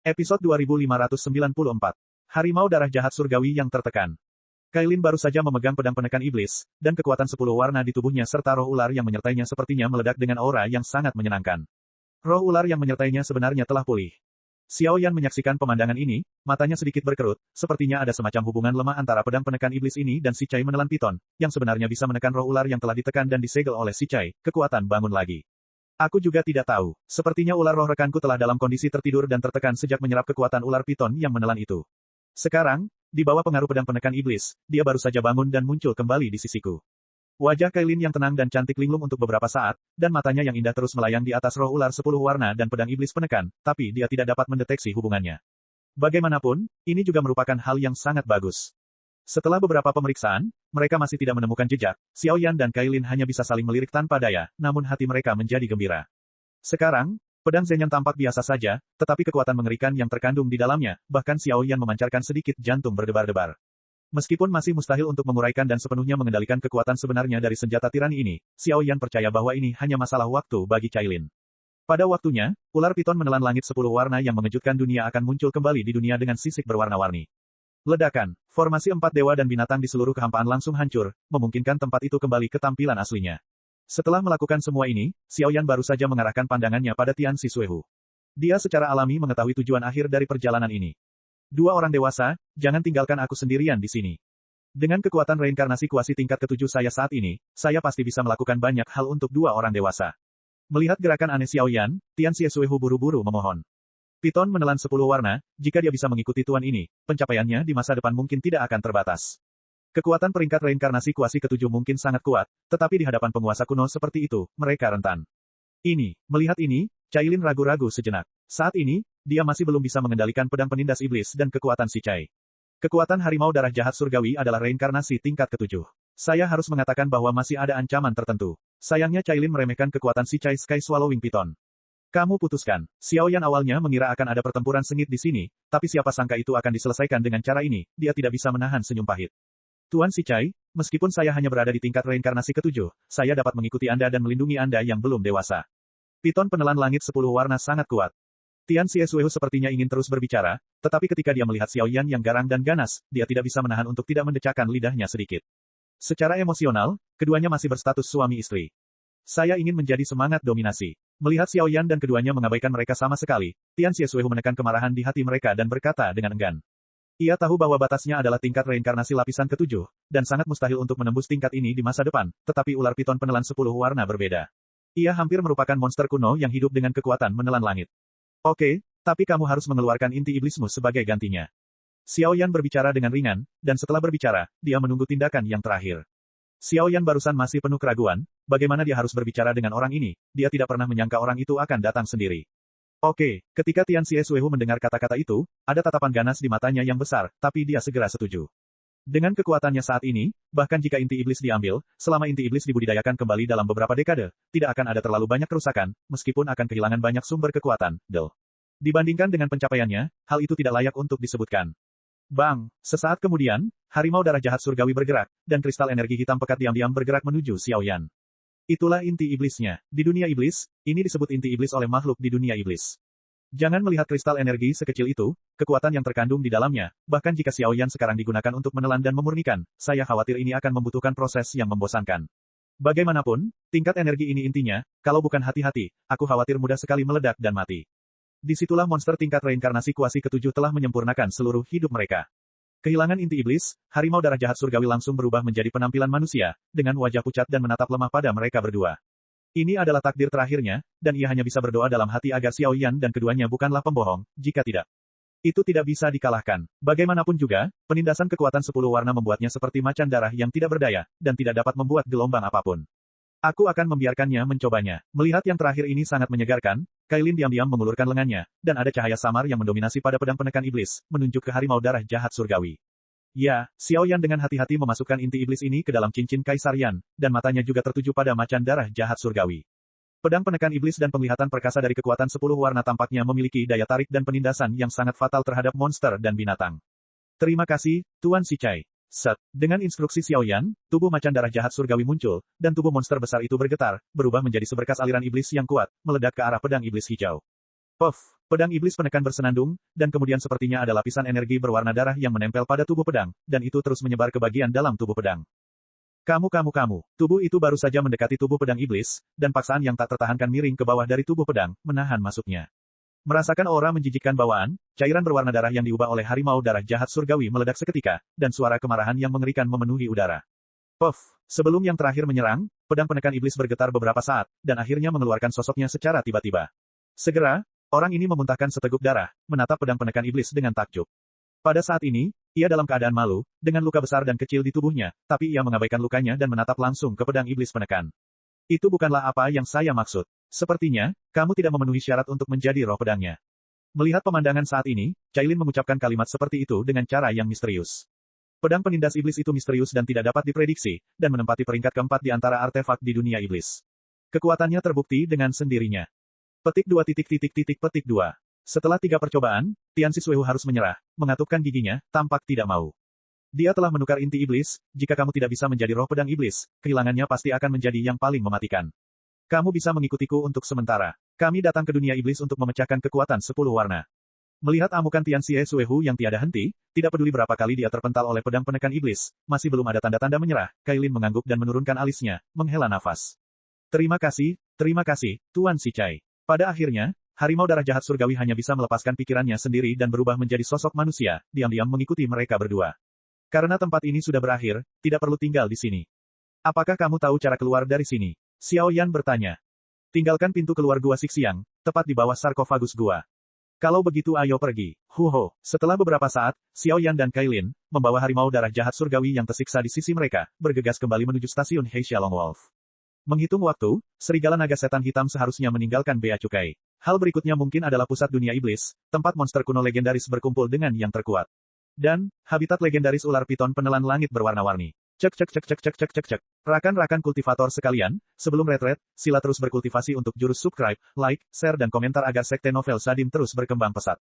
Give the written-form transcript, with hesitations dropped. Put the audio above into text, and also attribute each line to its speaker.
Speaker 1: Episode 2594. Harimau Darah Jahat Surgawi yang tertekan. Kailin baru saja memegang pedang penekan iblis, dan kekuatan 10 warna di tubuhnya serta roh ular yang menyertainya sepertinya meledak dengan aura yang sangat menyenangkan. Roh ular yang menyertainya sebenarnya telah pulih. Xiao Yan menyaksikan pemandangan ini, matanya sedikit berkerut, sepertinya ada semacam hubungan lemah antara pedang penekan iblis ini dan si Cai menelan piton, yang sebenarnya bisa menekan roh ular yang telah ditekan dan disegel oleh si Cai, kekuatan bangun lagi. Aku juga tidak tahu. Sepertinya ular roh rekanku telah dalam kondisi tertidur dan tertekan sejak menyerap kekuatan ular piton yang menelan itu. Sekarang, di bawah pengaruh pedang penekan iblis, dia baru saja bangun dan muncul kembali di sisiku. Wajah Kailin yang tenang dan cantik linglung untuk beberapa saat, dan matanya yang indah terus melayang di atas roh ular 10 warna dan pedang iblis penekan, tapi dia tidak dapat mendeteksi hubungannya. Bagaimanapun, ini juga merupakan hal yang sangat bagus. Setelah beberapa pemeriksaan, mereka masih tidak menemukan jejak. Xiao Yan dan Kailin hanya bisa saling melirik tanpa daya, namun hati mereka menjadi gembira. Sekarang, pedang Zhenyan tampak biasa saja, tetapi kekuatan mengerikan yang terkandung di dalamnya, bahkan Xiao Yan memancarkan sedikit jantung berdebar-debar. Meskipun masih mustahil untuk menguraikan dan sepenuhnya mengendalikan kekuatan sebenarnya dari senjata tirani ini, Xiao Yan percaya bahwa ini hanya masalah waktu bagi Cailin. Pada waktunya, ular piton menelan langit 10 warna yang mengejutkan dunia akan muncul kembali di dunia dengan sisik berwarna-warni. Ledakan, formasi 4 dewa dan binatang di seluruh kehampaan langsung hancur, memungkinkan tempat itu kembali ke tampilan aslinya. Setelah melakukan semua ini, Xiao Yan baru saja mengarahkan pandangannya pada Tian Xisuehu. Dia secara alami mengetahui tujuan akhir dari perjalanan ini. Dua orang dewasa, jangan tinggalkan aku sendirian di sini. Dengan kekuatan reinkarnasi kuasi tingkat ke-7 saya saat ini, saya pasti bisa melakukan banyak hal untuk dua orang dewasa. Melihat gerakan aneh Xiao Yan, Tian Xisuehu buru-buru memohon. Piton menelan 10 warna, jika dia bisa mengikuti tuan ini, pencapaiannya di masa depan mungkin tidak akan terbatas. Kekuatan peringkat reinkarnasi kuasi ke-7 mungkin sangat kuat, tetapi di hadapan penguasa kuno seperti itu, mereka rentan. Melihat ini, Cailin ragu-ragu sejenak. Saat ini, dia masih belum bisa mengendalikan pedang penindas iblis dan kekuatan si Cai. Kekuatan harimau darah jahat surgawi adalah reinkarnasi tingkat ke-7. Saya harus mengatakan bahwa masih ada ancaman tertentu. Sayangnya Cailin meremehkan kekuatan si Cai Sky Swallowing Piton. Kamu putuskan. Xiao Yan awalnya mengira akan ada pertempuran sengit di sini, tapi siapa sangka itu akan diselesaikan dengan cara ini, dia tidak bisa menahan senyum pahit. Tuan Si Cai, meskipun saya hanya berada di tingkat reinkarnasi ke-7, saya dapat mengikuti Anda dan melindungi Anda yang belum dewasa. Piton penelan langit 10 warna sangat kuat. Tian Xisuehu sepertinya ingin terus berbicara, tetapi ketika dia melihat Xiao Yan yang garang dan ganas, dia tidak bisa menahan untuk tidak mendecakkan lidahnya sedikit. Secara emosional, keduanya masih berstatus suami istri. Saya ingin menjadi semangat dominasi. Melihat Xiao Yan dan keduanya mengabaikan mereka sama sekali, Tian Xisuehu menekan kemarahan di hati mereka dan berkata dengan enggan. Ia tahu bahwa batasnya adalah tingkat reinkarnasi lapisan ke-7, dan sangat mustahil untuk menembus tingkat ini di masa depan, tetapi ular piton penelan 10 warna berbeda. Ia hampir merupakan monster kuno yang hidup dengan kekuatan menelan langit. Oke, tapi kamu harus mengeluarkan inti iblismu sebagai gantinya. Xiao Yan berbicara dengan ringan, dan setelah berbicara, dia menunggu tindakan yang terakhir. Xiao Yan barusan masih penuh keraguan, bagaimana dia harus berbicara dengan orang ini, dia tidak pernah menyangka orang itu akan datang sendiri. Oke, ketika Tian Xisuehu mendengar kata-kata itu, ada tatapan ganas di matanya yang besar, tapi dia segera setuju. Dengan kekuatannya saat ini, bahkan jika inti iblis diambil, selama inti iblis dibudidayakan kembali dalam beberapa dekade, tidak akan ada terlalu banyak kerusakan, meskipun akan kehilangan banyak sumber kekuatan, Dibandingkan dengan pencapaiannya, hal itu tidak layak untuk disebutkan. Bang! Sesaat kemudian, harimau darah jahat surgawi bergerak, dan kristal energi hitam pekat diam-diam bergerak menuju Xiao Yan. Itulah inti iblisnya. Di dunia iblis, ini disebut inti iblis oleh makhluk di dunia iblis. Jangan melihat kristal energi sekecil itu, kekuatan yang terkandung di dalamnya, bahkan jika Xiao Yan sekarang digunakan untuk menelan dan memurnikan, saya khawatir ini akan membutuhkan proses yang membosankan. Bagaimanapun, tingkat energi ini intinya, kalau bukan hati-hati, aku khawatir mudah sekali meledak dan mati. Disitulah monster tingkat reinkarnasi kuasi ke-7 telah menyempurnakan seluruh hidup mereka. Kehilangan inti iblis, harimau darah jahat surgawi langsung berubah menjadi penampilan manusia, dengan wajah pucat dan menatap lemah pada mereka berdua. Ini adalah takdir terakhirnya, dan ia hanya bisa berdoa dalam hati agar Xiao Yan dan keduanya bukanlah pembohong, jika tidak. Itu tidak bisa dikalahkan. Bagaimanapun juga, penindasan kekuatan 10 warna membuatnya seperti macan darah yang tidak berdaya, dan tidak dapat membuat gelombang apapun. Aku akan membiarkannya mencobanya. Melihat yang terakhir ini sangat menyegarkan, Kailin diam-diam mengulurkan lengannya, dan ada cahaya samar yang mendominasi pada pedang penekan iblis, menunjuk ke harimau darah jahat surgawi. Ya, Xiao Yan dengan hati-hati memasukkan inti iblis ini ke dalam cincin Kaisar Yan, dan matanya juga tertuju pada macan darah jahat surgawi. Pedang penekan iblis dan penglihatan perkasa dari kekuatan 10 warna tampaknya memiliki daya tarik dan penindasan yang sangat fatal terhadap monster dan binatang. Terima kasih, Tuan Si Cai. Set. Dengan instruksi Xiao Yan, tubuh macan darah jahat surgawi muncul, dan tubuh monster besar itu bergetar, berubah menjadi seberkas aliran iblis yang kuat, meledak ke arah pedang iblis hijau. Puff, pedang iblis penekan bersenandung, dan kemudian sepertinya ada lapisan energi berwarna darah yang menempel pada tubuh pedang, dan itu terus menyebar ke bagian dalam tubuh pedang. Kamu. Tubuh itu baru saja mendekati tubuh pedang iblis, dan paksaan yang tak tertahankan miring ke bawah dari tubuh pedang, menahan masuknya. Merasakan aura menjijikkan bawaan, cairan berwarna darah yang diubah oleh harimau darah jahat surgawi meledak seketika, dan suara kemarahan yang mengerikan memenuhi udara. Puff, sebelum yang terakhir menyerang, pedang penekan iblis bergetar beberapa saat, dan akhirnya mengeluarkan sosoknya secara tiba-tiba. Segera, orang ini memuntahkan seteguk darah, menatap pedang penekan iblis dengan takjub. Pada saat ini, ia dalam keadaan malu, dengan luka besar dan kecil di tubuhnya, tapi ia mengabaikan lukanya dan menatap langsung ke pedang iblis penekan. Itu bukanlah apa yang saya maksud. Sepertinya, kamu tidak memenuhi syarat untuk menjadi roh pedangnya. Melihat pemandangan saat ini, Cailin mengucapkan kalimat seperti itu dengan cara yang misterius. Pedang penindas iblis itu misterius dan tidak dapat diprediksi, dan menempati peringkat keempat di antara artefak di dunia iblis. Kekuatannya terbukti dengan sendirinya. Petik 2. Setelah 3 percobaan, Tian Siswehu harus menyerah, mengatupkan giginya, tampak tidak mau. Dia telah menukar inti iblis, jika kamu tidak bisa menjadi roh pedang iblis, kehilangannya pasti akan menjadi yang paling mematikan. Kamu bisa mengikutiku untuk sementara. Kami datang ke dunia iblis untuk memecahkan kekuatan 10 warna. Melihat amukan Tian Siswehu yang tiada henti, tidak peduli berapa kali dia terpental oleh pedang penekan iblis, masih belum ada tanda-tanda menyerah, Cailin mengangguk dan menurunkan alisnya, menghela nafas. Terima kasih, Tuan Sichai. Pada akhirnya, harimau darah jahat surgawi hanya bisa melepaskan pikirannya sendiri dan berubah menjadi sosok manusia, diam-diam mengikuti mereka berdua. Karena tempat ini sudah berakhir, tidak perlu tinggal di sini. Apakah kamu tahu cara keluar dari sini? Xiao Yan bertanya. Tinggalkan pintu keluar gua Sixiang, tepat di bawah sarkofagus gua. Kalau begitu ayo pergi. Huho. Setelah beberapa saat, Xiao Yan dan Cailin, membawa harimau darah jahat surgawi yang tersiksa di sisi mereka, bergegas kembali menuju stasiun Heisha Long Wolf. Menghitung waktu, serigala naga setan hitam seharusnya meninggalkan Bea Cukai. Hal berikutnya mungkin adalah pusat dunia iblis, tempat monster kuno legendaris berkumpul dengan yang terkuat. Dan, habitat legendaris ular piton penelan langit berwarna-warni. Cek. Rakan-rakan kultivator sekalian, sebelum retret, sila terus berkultivasi untuk jurus subscribe, like, share dan komentar agar sekte novel Sadim terus berkembang pesat.